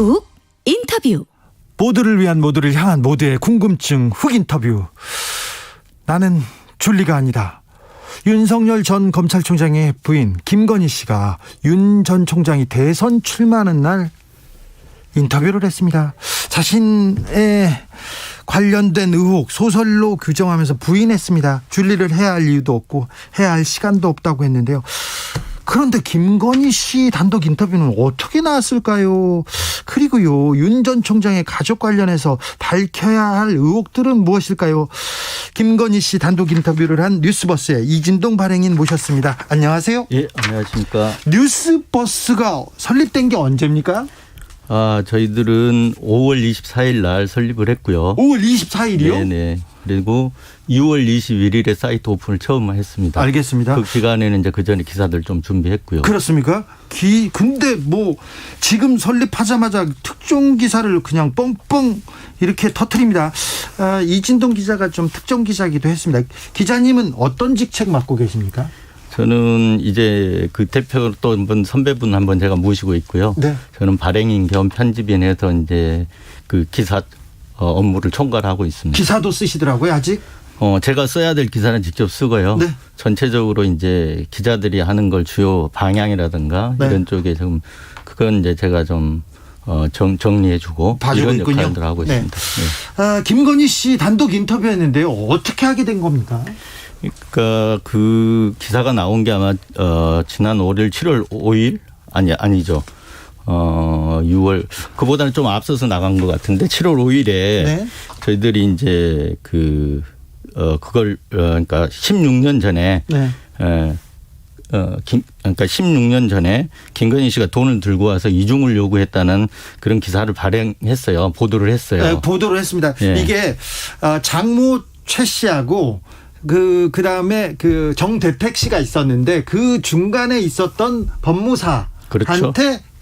훅 인터뷰. 모두를 위한 모두를 향한 모두의 궁금증 훅 인터뷰. 나는 줄리가 아니다. 윤석열 전 검찰총장의 부인 김건희 씨가 윤 전 총장이 대선 출마하는 날 인터뷰를 했습니다. 자신의 관련된 의혹 소설로 규정하면서 부인했습니다. 줄리를 해야 할 이유도 없고 해야 할 시간도 없다고 했는데요. 그런데 김건희 씨 단독 인터뷰는 어떻게 나왔을까요? 그리고요, 윤 전 총장의 가족 관련해서 밝혀야 할 의혹들은 무엇일까요? 김건희 씨 단독 인터뷰를 한 뉴스버스의 이진동 발행인 모셨습니다. 안녕하세요. 예, 안녕하십니까. 뉴스버스가 설립된 게 언제입니까? 저희들은 5월 24일 날 설립을 했고요. 5월 24일이요? 네네. 그리고 2월 21일에 사이트 오픈을 처음 했습니다. 알겠습니다. 그 기간에는 이제 그 전에 기사들 좀 준비했고요. 그렇습니까? 근데 뭐 지금 설립하자마자 특종 기사를 그냥 뻥뻥 이렇게 터뜨립니다. 이진동 기자가 좀 특종 기자이기도 했습니다. 기자님은 어떤 직책 맡고 계십니까? 저는 이제 그 대표 또 한번 선배분 한번 제가 모시고 있고요. 네. 저는 발행인 겸 편집인에서 이제 그 기사 업무를 총괄하고 있습니다. 기사도 쓰시더라고요, 아직? 제가 써야 될 기사는 직접 쓰고요. 네. 전체적으로 이제 기자들이 하는 걸 주요 방향이라든가 네. 이런 쪽에 좀 그건 이제 제가 좀 정리해주고 봐주고 이런 있군요. 역할들을 하고 네. 있습니다. 네. 김건희 씨 단독 인터뷰했는데요. 어떻게 하게 된 겁니까? 그러니까 그 기사가 나온 게 아마 지난 월요일 7월 5일 아니죠. 6월 그보다는 좀 앞서서 나간 것 같은데 7월 5일에 네. 저희들이 이제 그걸 그러니까 16년 전에 네. 그러니까 16년 전에 김건희 씨가 돈을 들고 와서 이중을 요구했다는 그런 기사를 발행했어요. 보도를 했어요. 네, 보도를 했습니다. 예. 이게 장모 최 씨하고 그다음에 그 정대택 씨가 있었는데 그 중간에 있었던 법무사한테 그렇죠.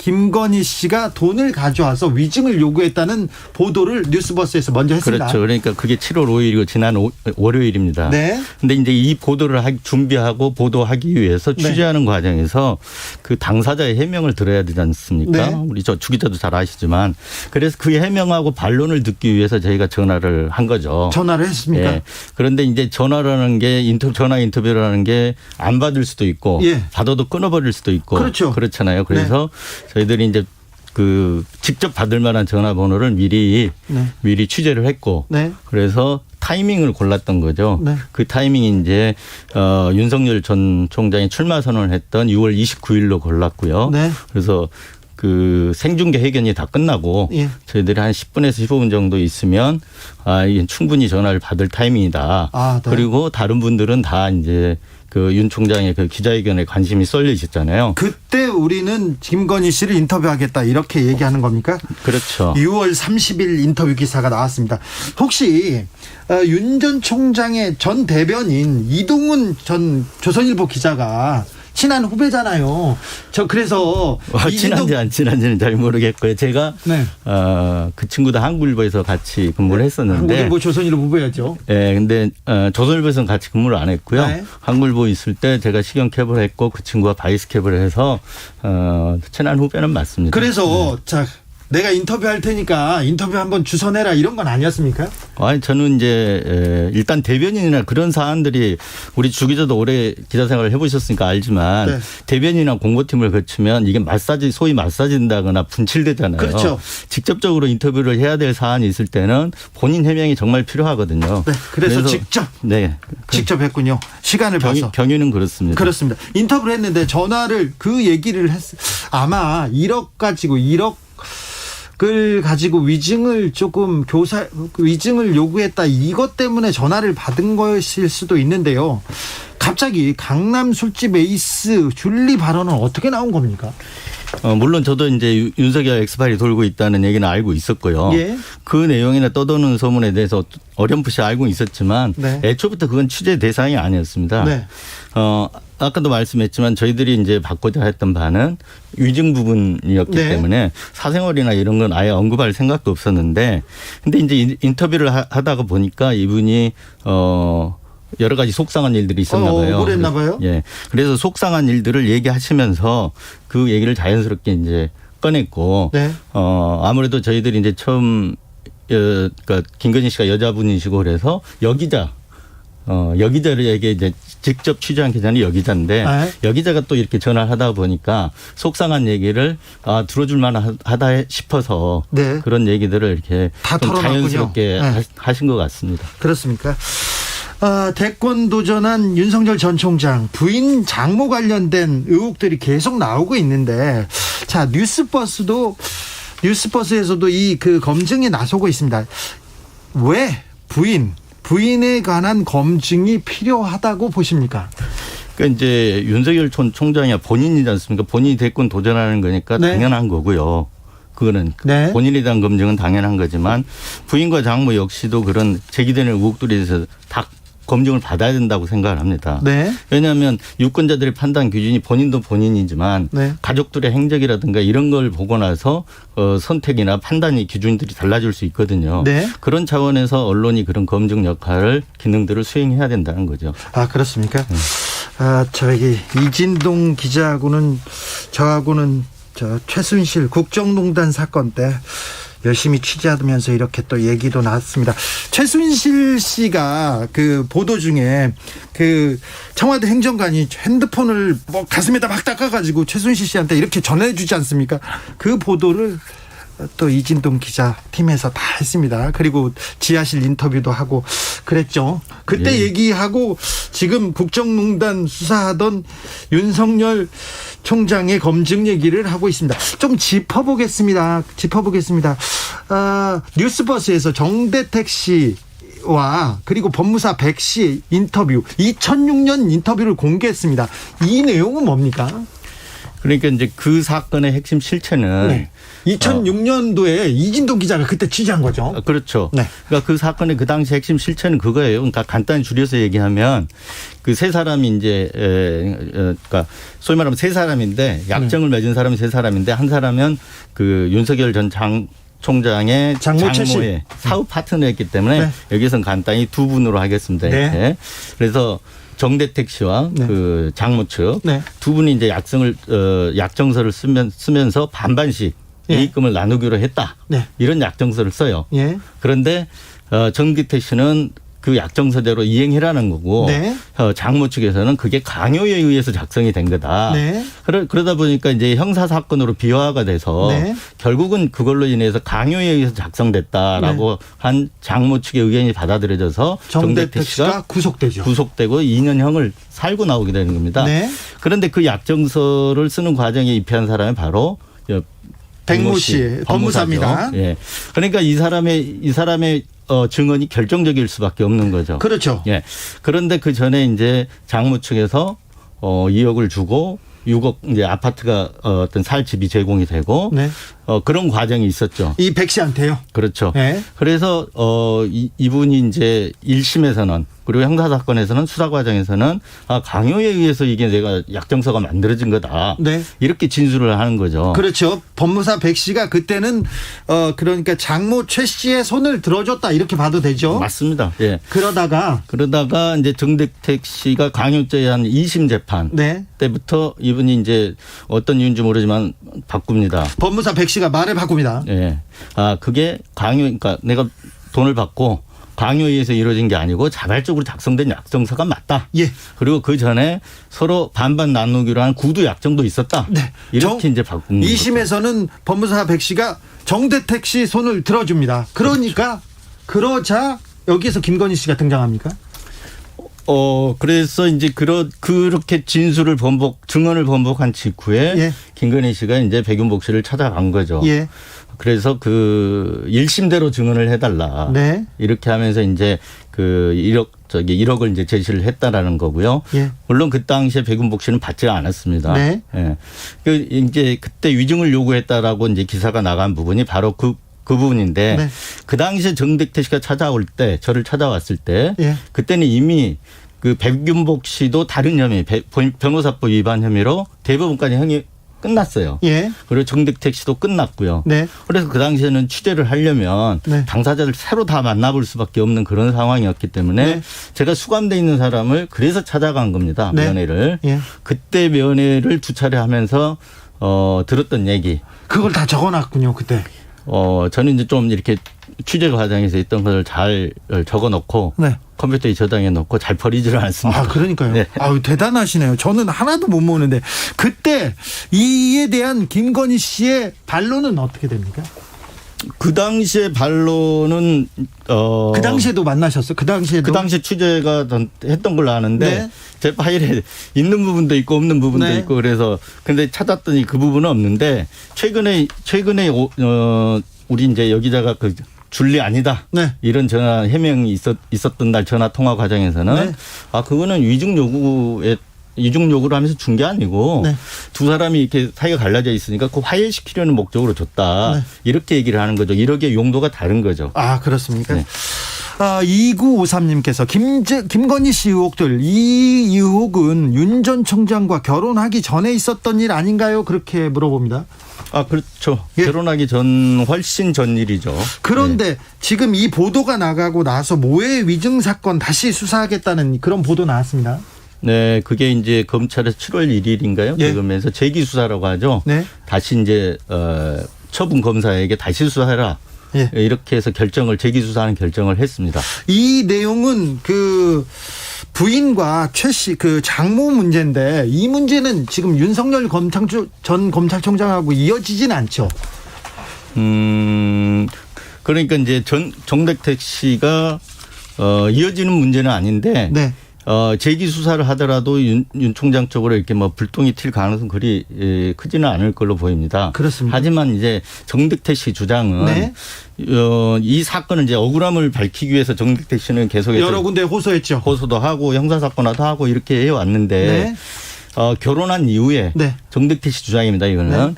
김건희 씨가 돈을 가져와서 위증을 요구했다는 보도를 뉴스버스에서 먼저 했습니다. 그렇죠. 그러니까 그게 7월 5일이고 지난 월요일입니다. 네. 근데 이제 이 보도를 준비하고 보도하기 위해서 취재하는 과정에서 그 당사자의 해명을 들어야 되지 않습니까? 네. 우리 주 기자도 잘 아시지만 그래서 그 해명하고 반론을 듣기 위해서 저희가 전화를 한 거죠. 전화를 했습니까? 예. 그런데 이제 전화라는 게 전화 인터뷰라는 게 안 받을 수도 있고 예. 받아도 끊어버릴 수도 있고 그렇죠. 그렇잖아요. 그래서 저희들이 이제 직접 받을 만한 전화번호를 미리 취재를 했고 네. 그래서 타이밍을 골랐던 거죠. 네. 그 타이밍이 이제 윤석열 전 총장이 출마 선언을 했던 6월 29일로 골랐고요. 네. 그래서 그 생중계 회견이 다 끝나고 예. 저희들이 한 10분에서 15분 정도 있으면 이게 충분히 전화를 받을 타이밍이다. 네. 그리고 다른 분들은 다 이제 그 윤 총장의 그 기자회견에 관심이 쏠려 있었잖아요. 그때 우리는 김건희 씨를 인터뷰하겠다 이렇게 얘기하는 겁니까? 그렇죠. 6월 30일 인터뷰 기사가 나왔습니다. 혹시 윤 전 총장의 전 대변인 이동훈 전 조선일보 기자가 친한 후배잖아요. 그래서 친한지 안 친한지는 잘 모르겠고요. 제가 네. 그 친구도 한국일보에서 같이 근무를 했었는데 한국일보 조선일보 후배였죠. 네, 근데 조선일보에서는 같이 근무를 안 했고요. 네. 한국일보 있을 때 제가 시경캡을 했고 그 친구가 바이스캡을 해서 친한 후배는 맞습니다. 그래서 자 내가 인터뷰할 테니까 인터뷰 한번 주선해라 이런 건 아니었습니까? 아니 저는 이제 일단 대변인이나 그런 사안들이 우리 주 기자도 오래 기자 생활을 해보셨으니까 알지만 네. 대변인이나 공보팀을 거치면 이게 소위 마사진다거나 분칠되잖아요. 그렇죠. 직접적으로 인터뷰를 해야 될 사안이 있을 때는 본인 해명이 정말 필요하거든요. 네, 그래서 직접 했군요. 시간을 봐서. 경위는 그렇습니다. 그렇습니다. 인터뷰를 했는데 전화를 얘기를 아마 1억 을 가지고 위증을 요구했다 이것 때문에 전화를 받은 것일 수도 있는데요. 갑자기 강남 술집 에이스 줄리 발언은 어떻게 나온 겁니까? 물론 저도 이제 윤석열 엑스파일이 돌고 있다는 얘기는 알고 있었고요. 예. 그 내용이나 떠도는 소문에 대해서 어렴풋이 알고 있었지만 네. 애초부터 그건 취재 대상이 아니었습니다. 네. 아까도 말씀했지만 저희들이 이제 받고자 했던 바는 위증 부분이었기 네. 때문에 사생활이나 이런 건 아예 언급할 생각도 없었는데 근데 이제 인터뷰를 하다가 보니까 이분이 여러 가지 속상한 일들이 있었나 봐요. 억울했나 봐요. 예. 그래서 속상한 일들을 얘기하시면서 그 얘기를 자연스럽게 이제 꺼냈고 네. 아무래도 저희들이 이제 처음 그러니까 김건희 씨가 여자분이시고 그래서 여기자에게 이제 직접 취재한 기자는 여기자인데 네. 여기자가 또 이렇게 전화를 하다 보니까 속상한 얘기를 들어줄 만하다 싶어서 네. 그런 얘기들을 이렇게 다 좀 털어놨군요. 자연스럽게 네. 하신 것 같습니다. 그렇습니까? 대권 도전한 윤석열 전 총장 부인 장모 관련된 의혹들이 계속 나오고 있는데, 자, 뉴스버스에서도 이 그 검증에 나서고 있습니다. 왜 부인에 관한 검증이 필요하다고 보십니까? 그러니까 이제 윤석열 전 총장이 본인이지 않습니까? 본인이 대권 도전하는 거니까 네. 당연한 거고요. 그거는 네. 본인에 대한 검증은 당연한 거지만 부인과 장모 역시도 그런 제기되는 의혹들에 대해서 다 검증을 받아야 된다고 생각을 합니다. 네. 왜냐하면 유권자들의 판단 기준이 본인도 본인이지만 네. 가족들의 행적이라든가 이런 걸 보고 나서 선택이나 판단이 기준들이 달라질 수 있거든요. 네. 그런 차원에서 언론이 그런 검증 역할을 기능들을 수행해야 된다는 거죠. 아, 그렇습니까? 저기 이진동 기자하고는 저하고는 최순실 국정농단 사건 때 열심히 취재하면서 이렇게 또 얘기도 나왔습니다. 최순실 씨가 그 보도 중에 그 청와대 행정관이 핸드폰을 뭐 가슴에다 막 닦아가지고 최순실 씨한테 이렇게 전해주지 않습니까? 그 보도를 또 이진동 기자 팀에서 다 했습니다. 그리고 지하실 인터뷰도 하고 그랬죠. 그때 예. 얘기하고 지금 국정농단 수사하던 윤석열 총장의 검증 얘기를 하고 있습니다. 좀 짚어보겠습니다. 뉴스버스에서 정대택 씨와 그리고 법무사 백 씨 인터뷰, 2006년 인터뷰를 공개했습니다. 이 내용은 뭡니까? 그러니까 이제 그 사건의 핵심 실체는 네. 2006년도에 이진동 기자가 그때 취재한 거죠. 그렇죠. 네. 그러니까 그 사건의 그 당시 핵심 실체는 그거예요. 그러니까 간단히 줄여서 얘기하면 그 세 사람이 이제 그러니까 소위 말하면 세 사람인데 약정을 맺은 사람이 세 사람인데 한 사람은 그 윤석열 전 총장의 장모 최 씨. 장모의 사업 파트너였기 때문에 네. 여기서는 간단히 두 분으로 하겠습니다. 네. 이렇게. 그래서 정대택 씨와 네. 그 장모 측 네. 두 분이 이제 약정서를 쓰면서 반반씩 예. 이익금을 나누기로 했다. 네. 이런 약정서를 써요. 예. 그런데 정기태 씨는 그 약정서대로 이행해라는 거고 네. 장모 측에서는 그게 강요에 의해서 작성이 된 거다. 네. 그러다 보니까 이제 형사 사건으로 비화가 돼서 네. 결국은 그걸로 인해서 강요에 의해서 작성됐다라고 한 장모 측의 의견이 받아들여져서 정대택 씨가 구속되죠. 구속되고 2년형을 살고 나오게 되는 겁니다. 네. 그런데 그 약정서를 쓰는 과정에 입회한 사람이 바로 백모 씨, 법무사입니다. 예. 그러니까 이 사람의 증언이 결정적일 수밖에 없는 거죠. 그렇죠. 예. 그런데 그 전에 이제 장모 측에서 2억을 주고 6억 이제 아파트가 어떤 살 집이 제공이 되고 네. 그런 과정이 있었죠. 이 백 씨한테요. 그렇죠. 네. 그래서 이분이 이제 1심에서는 그리고 형사 사건에서는 수사 과정에서는 강요에 의해서 이게 내가 약정서가 만들어진 거다. 네. 이렇게 진술을 하는 거죠. 그렇죠. 법무사 백 씨가 그때는 그러니까 장모 최 씨의 손을 들어줬다 이렇게 봐도 되죠. 맞습니다. 예. 그러다가 이제 정대택 씨가 강요죄에 한 2심 재판 네. 때부터 이분이 이제 어떤 이유인지 모르지만 바꿉니다. 법무사 백 씨가 말을 바꿉니다. 예. 그게 그러니까 내가 돈을 받고 강요에 의해서 이루어진 게 아니고 자발적으로 작성된 약정서가 맞다. 예. 그리고 그 전에 서로 반반 나누기로 한 구두 약정도 있었다. 네. 이렇게 이제 바꾼 거죠. 2심에서는 법무사 백 씨가 정대택 씨 손을 들어줍니다. 그러니까 그러자 여기에서 김건희 씨가 등장합니까? 그래서 이제 그렇게 증언을 번복한 직후에 예. 김건희 씨가 이제 백윤복 씨를 찾아간 거죠. 예. 그래서 그 1심대로 증언을 해달라. 네. 이렇게 하면서 이제 그 1억을 이제 제시를 했다라는 거고요. 예. 물론 그 당시에 백윤복 씨는 받지 않았습니다. 네. 예. 그 이제 그때 위증을 요구했다라고 이제 기사가 나간 부분이 바로 그 부분인데 네. 그 당시에 정대택 씨가 저를 찾아왔을 때 예. 그때는 이미 그 백윤복 씨도 다른 혐의 변호사법 위반 혐의로 대법원까지 형이 끝났어요. 예. 그리고 정대택 씨도 끝났고요. 네. 그래서 그 당시에는 취재를 하려면 네. 당사자를 새로 다 만나볼 수밖에 없는 그런 상황이었기 때문에 네. 제가 수감돼 있는 사람을 그래서 찾아간 겁니다. 네. 면회를. 예. 그때 면회를 두 차례 하면서 들었던 얘기. 그걸 다 적어놨군요 그때. 저는 이제 좀 이렇게 취재 과정에서 있던 걸 잘 적어놓고 네. 컴퓨터에 저장해 놓고 잘 버리지를 않습니다. 아, 그러니까요. 네. 아유, 대단하시네요. 저는 하나도 못 모으는데 그때 이에 대한 김건희 씨의 반론은 어떻게 됩니까? 그 당시에 반론은 그 당시에도 만나셨어요? 그 당시에도? 그 당시 취재가 했던 걸로 아는데 네. 제 파일에 있는 부분도 있고 없는 부분도 네. 있고 그래서 근데 찾았더니 그 부분은 없는데 최근에 우리 이제 여기다가 그 줄리 아니다. 네. 이런 전화 해명이 있었던 날 전화 통화 과정에서는 네. 그거는 위증 요구를 하면서 준 게 아니고 네. 두 사람이 이렇게 사이가 갈라져 있으니까 그 화해시키려는 목적으로 줬다. 네. 이렇게 얘기를 하는 거죠. 이렇게 용도가 다른 거죠. 아, 그렇습니까? 네. 2953님께서 김건희 씨 의혹들, 이 의혹은 윤 전 총장과 결혼하기 전에 있었던 일 아닌가요? 그렇게 물어봅니다. 그렇죠. 예. 결혼하기 전 훨씬 전 일이죠. 그런데 네. 지금 이 보도가 나가고 나서 모해 위증 사건 다시 수사하겠다는 그런 보도 나왔습니다. 네, 그게 이제 검찰에서 7월 1일인가요? 예. 그러면서 재기 수사라고 하죠. 네. 다시 이제 처분 검사에게 다시 수사해라. 예. 이렇게 해서 재기 수사하는 결정을 했습니다. 이 내용은 그 부인과 최 씨 그 장모 문제인데 이 문제는 지금 윤석열 전 검찰총장하고 이어지진 않죠. 그러니까 이제 정택택 씨가 이어지는 문제는 아닌데 네. 재기 수사를 하더라도 윤 총장 쪽으로 이렇게 뭐 불똥이 튈 가능성은 그리 크지는 않을 걸로 보입니다. 그렇습니다. 하지만 이제 정택택 씨 주장은 네. 이 사건을 이제 억울함을 밝히기 위해서 정택택 씨는 계속해서 여러 군데 호소했죠. 호소도 하고 형사사건화도 하고 이렇게 해왔는데 네. 결혼한 이후에 네. 정택택 씨 주장입니다. 이거는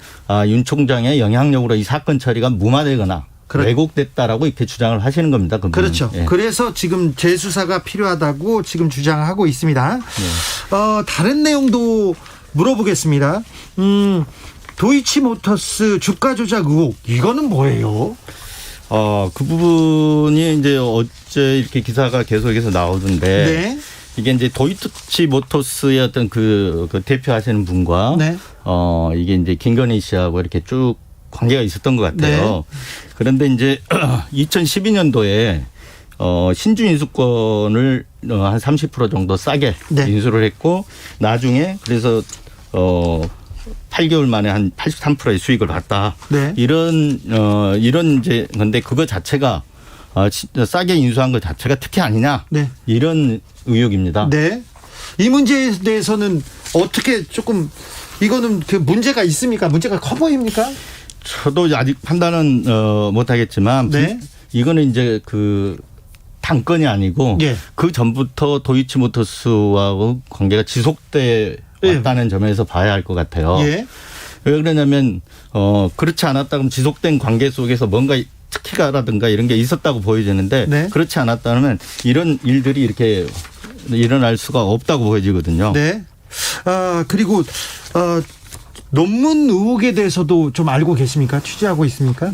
윤 총장의 영향력으로 이 사건 처리가 무마되거나 왜곡됐다라고 이렇게 주장을 하시는 겁니다. 그분은. 그렇죠. 예. 그래서 지금 재수사가 필요하다고 지금 주장하고 있습니다. 네. 다른 내용도 물어보겠습니다. 도이치모터스 주가 조작 의혹 이거는 뭐예요? 그 부분이 이제 어제 이렇게 기사가 계속해서 나오던데 네. 이게 이제 도이치모터스의 어떤 그 대표하시는 분과 네. 이게 이제 김건희 씨하고 이렇게 쭉 관계가 있었던 것 같아요. 네. 그런데 이제 2012년도에 신주 인수권을 한 30% 정도 싸게 네. 인수를 했고 나중에 그래서 8개월 만에 한 83%의 수익을 봤다. 네. 이런 이제 건데 그거 자체가 싸게 인수한 것 자체가 특혜 아니냐. 네. 이런 의혹입니다. 네. 이 문제에 대해서는 어떻게 조금 이거는 그 문제가 있습니까? 문제가 커 보입니까? 저도 아직 판단은 못하겠지만 네. 이거는 이제 그 단건이 아니고 예. 그 전부터 도이치모터스와 관계가 지속돼 왔다는 점에서 봐야 할 것 같아요. 예. 왜 그러냐면 그렇지 않았다 그러면 지속된 관계 속에서 뭔가 특혜가라든가 이런 게 있었다고 보여지는데 네. 그렇지 않았다면 이런 일들이 이렇게 일어날 수가 없다고 보여지거든요. 네. 그리고 논문 의혹에 대해서도 좀 알고 계십니까? 취재하고 있습니까?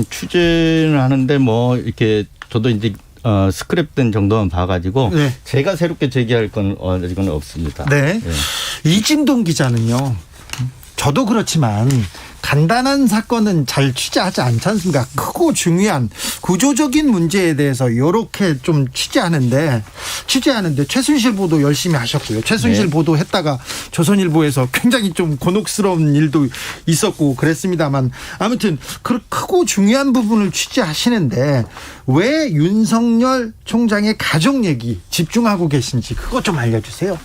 취재는 하는데 뭐 이렇게 저도 이제 스크랩된 정도만 봐가지고 네. 제가 새롭게 제기할 건 아직은 없습니다. 네. 예. 이진동 기자는요. 저도 그렇지만 간단한 사건은 잘 취재하지 않지 않습니까? 크고 중요한 구조적인 문제에 대해서 이렇게 좀 취재하는데 최순실 보도 열심히 하셨고요. 최순실 네. 보도했다가 조선일보에서 굉장히 좀 곤혹스러운 일도 있었고 그랬습니다만 아무튼 그 크고 중요한 부분을 취재하시는데 왜 윤석열 총장의 가족 얘기 집중하고 계신지 그거 좀 알려주세요.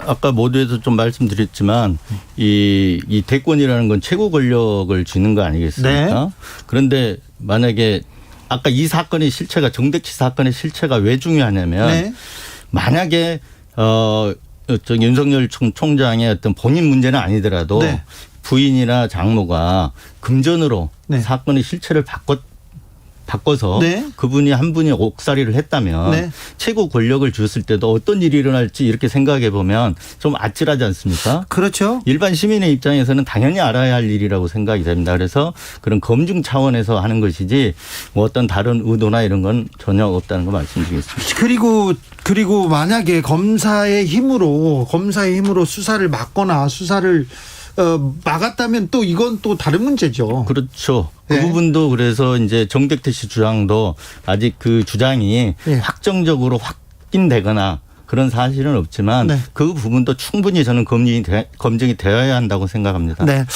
아까 모두에서 좀 말씀드렸지만 이 대권이라는 건 최고 권력을 쥐는 거 아니겠습니까? 네. 그런데 만약에 아까 이 사건의 실체가 정대치 사건의 실체가 왜 중요하냐면 네. 만약에 윤석열 총장의 어떤 본인 문제는 아니더라도 네. 부인이나 장모가 금전으로 네. 사건의 실체를 바꿔서 네. 그분이 한 분이 옥살이를 했다면 네. 최고 권력을 줬을 때도 어떤 일이 일어날지 이렇게 생각해 보면 좀 아찔하지 않습니까? 그렇죠. 일반 시민의 입장에서는 당연히 알아야 할 일이라고 생각이 됩니다. 그래서 그런 검증 차원에서 하는 것이지 뭐 어떤 다른 의도나 이런 건 전혀 없다는 거 말씀드리겠습니다. 그리고 만약에 검사의 힘으로 수사를 막거나 수사를 막았다면 또 이건 또 다른 문제죠. 그렇죠. 그 네. 부분도 그래서 이제 정택태 씨 주장도 아직 그 주장이 네. 확정적으로 확인되거나 그런 사실은 없지만 네. 그 부분도 충분히 저는 검증이 되어야 한다고 생각합니다. 네.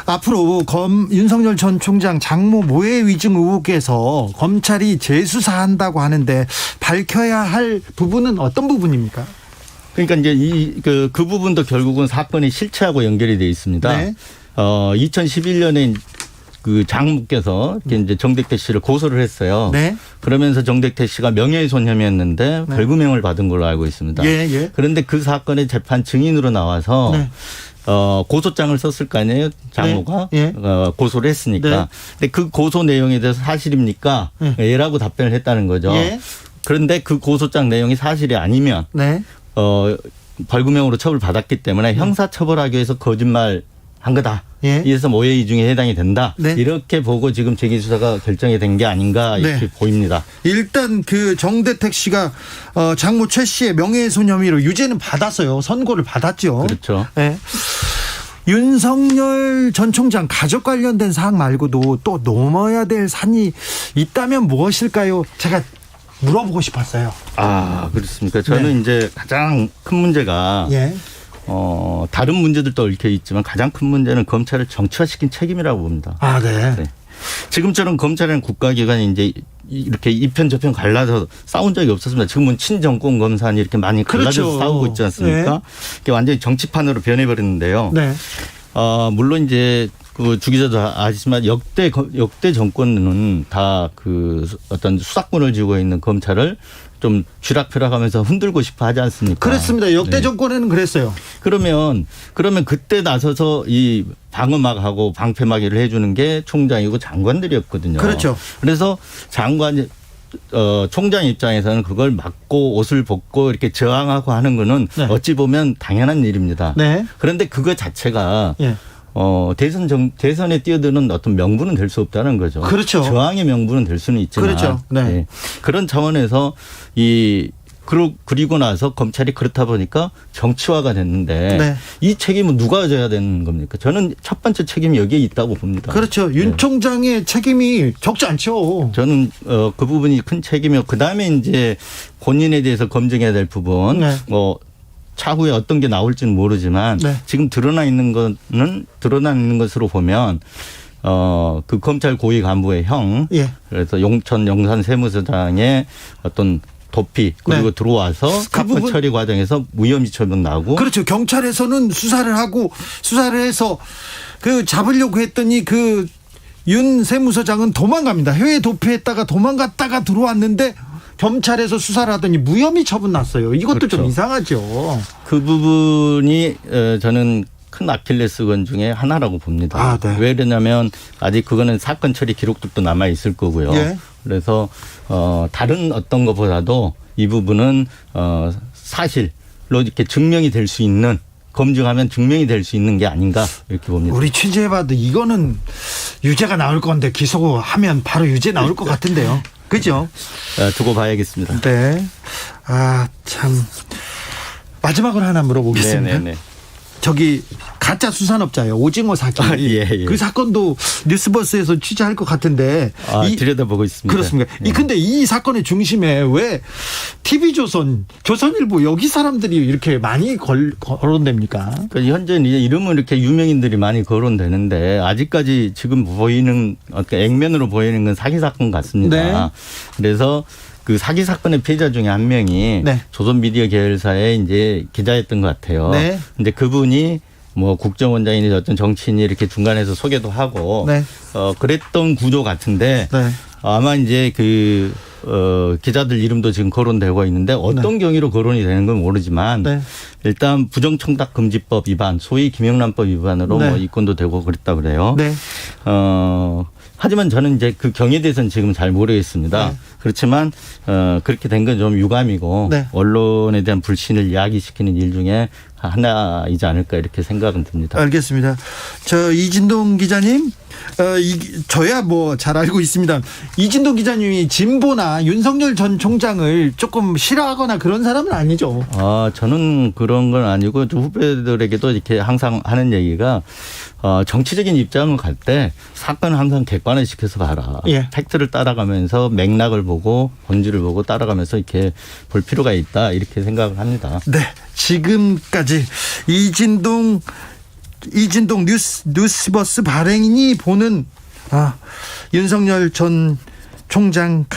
앞으로 윤석열 전 총장 장모 모해 위증 의혹에서 검찰이 재수사한다고 하는데 밝혀야 할 부분은 어떤 부분입니까? 그러니까 이제 그 부분도 결국은 사건의 실체하고 연결이 되어 있습니다. 네. 2011년에 그 장모께서 이제 정택태 씨를 고소를 했어요. 네. 그러면서 정택태 씨가 명예훼손 혐의였는데 네. 벌금형을 받은 걸로 알고 있습니다. 예, 예. 그런데 그 사건의 재판 증인으로 나와서 네. 고소장을 썼을 거 아니에요. 장모가 네. 고소를 했으니까. 네. 근데 그 고소 내용에 대해서 사실입니까? 네. 예라고 답변을 했다는 거죠. 예. 그런데 그 고소장 내용이 사실이 아니면 네. 벌금형으로 처벌받았기 때문에 형사처벌하기 위해서 거짓말 한 거다. 예. 이래서 모해 이중에 해당이 된다. 네. 이렇게 보고 지금 재기수사가 결정이 된 게 아닌가 이렇게 네. 보입니다. 일단 그 정대택 씨가 장모 최 씨의 명예훼손 혐의로 유죄는 받았어요. 선고를 받았죠. 그렇죠. 네. 윤석열 전 총장 가족 관련된 사항 말고도 또 넘어야 될 산이 있다면 무엇일까요? 제가 물어보고 싶었어요. 아, 그렇습니까? 저는 이제 가장 큰 문제가 예. 다른 문제들도 얽혀 있지만 가장 큰 문제는 검찰을 정치화시킨 책임이라고 봅니다. 아, 네. 네. 지금처럼 검찰이라는 국가기관이 이제 이렇게 이편 저편 갈라서 싸운 적이 없었습니다. 지금은 친정권 검사니 이렇게 많이 갈라져서 그렇죠. 싸우고 있지 않습니까? 네. 이게 완전히 정치판으로 변해버렸는데요. 네. 물론 이제 그 주 기자도 아시지만 역대 정권은 다 그 어떤 수사권을 쥐고 있는 검찰을 좀 쥐락펴락하면서 흔들고 싶어 하지 않습니까? 그렇습니다. 역대 네. 정권에는 그랬어요. 그러면 그때 나서서 이 방어막하고 방패막이를 해주는 게 총장이고 장관들이었거든요. 그렇죠. 그래서 총장 입장에서는 그걸 막고 옷을 벗고 이렇게 저항하고 하는 거는 네. 어찌 보면 당연한 일입니다. 네. 그런데 그거 자체가 예. 대선에 뛰어드는 어떤 명분은 될 수 없다는 거죠. 그렇죠. 저항의 명분은 될 수는 있지만. 그렇죠. 네. 그런 차원에서 그리고 나서 검찰이 그렇다 보니까 정치화가 됐는데 네. 이 책임은 누가 져야 되는 겁니까? 저는 첫 번째 책임이 여기에 있다고 봅니다. 그렇죠. 윤 총장의 책임이 적지 않죠. 저는 그 부분이 큰 책임이고 그다음에 이제 본인에 대해서 검증해야 될 부분 네. 차후에 어떤 게 나올지는 모르지만 네. 지금 드러나 있는 것으로 보면 그 검찰 고위 간부의 형 예. 그래서 용천 용산 세무서장의 어떤 도피 그리고 네. 들어와서 그 사건 부분- 처리 과정에서 무혐의 처분 나고 그렇죠. 경찰에서는 수사를 해서 그 잡으려고 했더니 그 윤 세무서장은 도망갑니다. 해외 도피했다가 도망갔다가 들어왔는데 검찰에서 수사를 하더니 무혐의 처분 났어요. 이것도 그렇죠. 좀 이상하죠. 그 부분이 저는 큰 아킬레스건 중에 하나라고 봅니다. 아, 네. 왜 그러냐면 아직 그거는 사건 처리 기록들도 남아 있을 거고요. 예. 그래서 다른 어떤 것보다도 이 부분은 사실로 이렇게 증명이 될 수 있는 검증하면 증명이 될 수 있는 게 아닌가 이렇게 봅니다. 우리 취재해봐도 이거는 유죄가 나올 건데 기소하면 바로 유죄 나올 것 같은데요. 그죠? 두고 봐야겠습니다. 네. 아, 참. 마지막으로 하나 물어보겠습니다. 네네네. 저기 가짜 수산업자예요. 오징어 사기. 예. 그 사건도 뉴스버스에서 취재할 것 같은데. 들여다보고 있습니다. 그렇습니다. 예. 근데 이 사건의 중심에 왜 TV조선, 조선일보 여기 사람들이 이렇게 많이 거론됩니까? 그러니까 현재 이제 이름은 이렇게 유명인들이 많이 거론되는데 아직까지 지금 보이는 액면으로 보이는 건 사기 사건 같습니다. 네. 그래서 그 사기 사건의 피해자 중에 한 명이 네. 조선 미디어 계열사의 이제 기자였던 것 같아요. 네. 근데 그분이 뭐 국정원장이니 어떤 정치인이 이렇게 중간에서 소개도 하고 네. 그랬던 구조 같은데 네. 아마 이제 기자들 이름도 지금 거론되고 있는데 어떤 경위로 거론이 되는 건 모르지만 네. 일단 부정청탁금지법 위반, 소위 김영란법 위반으로 네. 뭐 입건도 되고 그랬다 그래요. 네. 하지만 저는 이제 그 경위에 대해서는 지금 잘 모르겠습니다. 네. 그렇지만 그렇게 된 건 좀 유감이고 네. 언론에 대한 불신을 야기시키는 일 중에 하나이지 않을까 이렇게 생각은 듭니다. 알겠습니다. 저 이진동 기자님, 저야 뭐 잘 알고 있습니다. 이진동 기자님이 진보나 윤석열 전 총장을 조금 싫어하거나 그런 사람은 아니죠. 저는 그런 건 아니고 후배들에게도 이렇게 항상 하는 얘기가 정치적인 입장을 갈 때 사건을 항상 객관화 시켜서 봐라. 예. 팩트를 따라가면서 맥락을 보고 본질을 보고 따라가면서 이렇게 볼 필요가 있다 이렇게 생각을 합니다. 네, 지금까지 이진동 뉴스버스 발행인이 보는 윤석열 전 총장